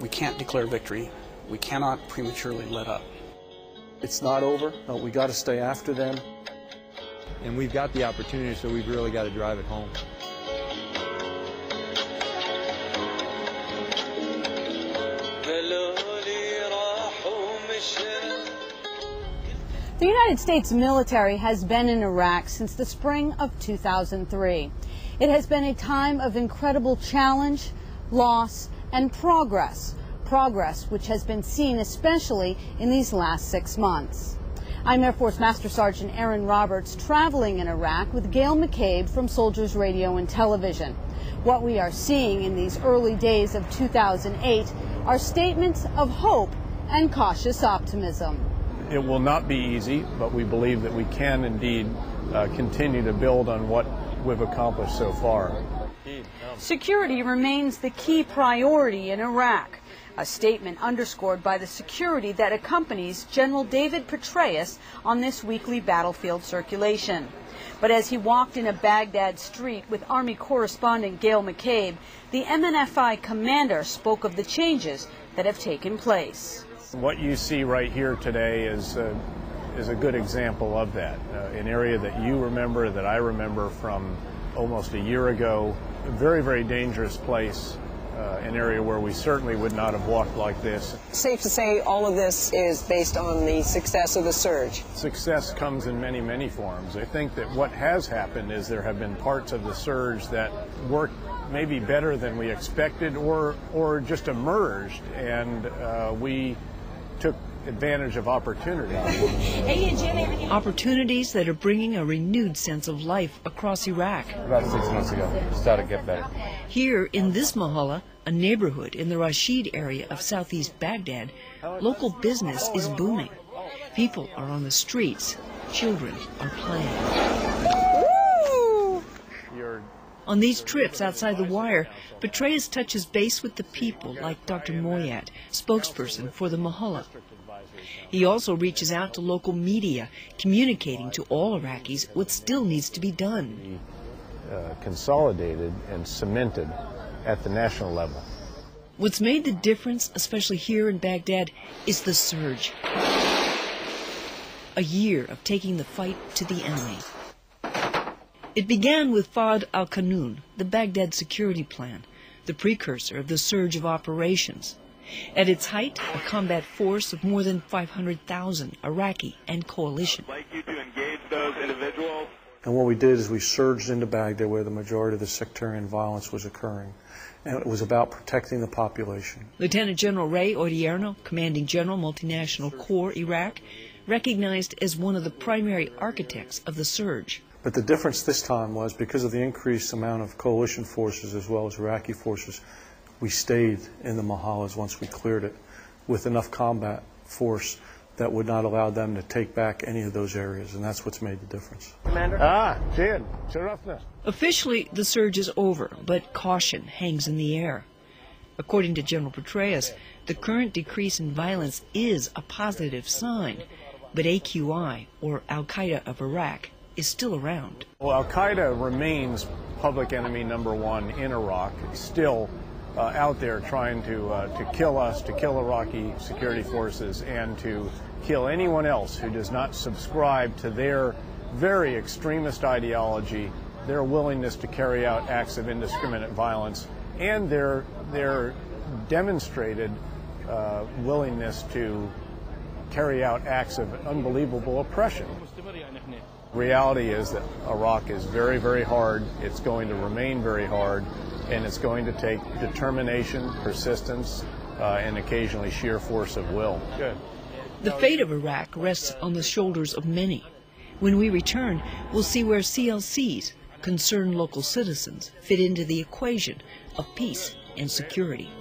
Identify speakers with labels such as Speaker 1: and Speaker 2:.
Speaker 1: We can't declare victory. We cannot prematurely let up.
Speaker 2: It's not over. We got to stay after them.
Speaker 3: And we've got the opportunity, so we've really got to drive it home.
Speaker 4: The United States military has been in Iraq since the spring of 2003. It has been a time of incredible challenge, loss, and progress. Progress which has been seen especially in these last 6 months. I'm Air Force Master Sergeant Aaron Roberts, traveling in Iraq with Gail McCabe from Soldiers Radio and Television. What we are seeing in these early days of 2008 are statements of hope and cautious optimism.
Speaker 5: It will not be easy, but we believe that we can indeed continue to build on what we've accomplished so far.
Speaker 4: Security remains the key priority in Iraq, a statement underscored by the security that accompanies General David Petraeus on this weekly battlefield circulation. But as he walked in a Baghdad street with Army correspondent Gail McCabe, the MNFI commander spoke of the changes that have taken place.
Speaker 5: What you see right here today is a good example of that. An area that you remember, that I remember from almost a year ago. A very, very dangerous place, an area where we certainly would not have walked like this.
Speaker 6: Safe to say all of this is based on the success of the surge.
Speaker 5: Success comes in many, many forms. I think that what has happened is there have been parts of the surge that worked maybe better than we expected or just emerged, and we took advantage of opportunity.
Speaker 7: Opportunities that are bringing a renewed sense of life across Iraq.
Speaker 3: About 6 months ago, started to get better.
Speaker 7: Here in this Mahalla, a neighborhood in the Rashid area of southeast Baghdad, local business is booming. People are on the streets. Children are playing. On these trips outside the wire, Petraeus touches base with the people like Dr. Moyad, spokesperson for the Mahalla. He also reaches out to local media, communicating to all Iraqis what still needs to be done.
Speaker 5: Consolidated and cemented at the national level.
Speaker 7: What's made the difference, especially here in Baghdad, is the surge. A year of taking the fight to the enemy. It began with Fahd al-Qanun, the Baghdad security plan, the precursor of the surge of operations. At its height, a combat force of more than 500,000 Iraqi and coalition.
Speaker 8: I'd like you to engage those individuals.
Speaker 2: And what we did is we surged into Baghdad where the majority of the sectarian violence was occurring. And it was about protecting the population.
Speaker 7: Lieutenant General Ray Odierno, Commanding General, Multinational Corps, Iraq, recognized as one of the primary architects of the surge.
Speaker 2: But the difference this time was because of the increased amount of coalition forces as well as Iraqi forces, we stayed in the Mahallas once we cleared it with enough combat force that would not allow them to take back any of those areas, and that's what's made the difference.
Speaker 6: Commander?
Speaker 7: Officially, the surge is over, but caution hangs in the air. According to General Petraeus, the current decrease in violence is a positive sign, but AQI, or Al-Qaeda of Iraq, is still around.
Speaker 5: Well, Al-Qaeda remains public enemy number one in Iraq, still out there trying to kill us, to kill Iraqi security forces, and to kill anyone else who does not subscribe to their very extremist ideology, their willingness to carry out acts of indiscriminate violence, and their demonstrated willingness to carry out acts of unbelievable oppression. Reality is that Iraq is very, very hard. It's going to remain very hard, and it's going to take determination, persistence, and occasionally sheer force of will. Good.
Speaker 7: The fate of Iraq rests on the shoulders of many. When we return, we'll see where CLCs, concerned local citizens, fit into the equation of peace and security.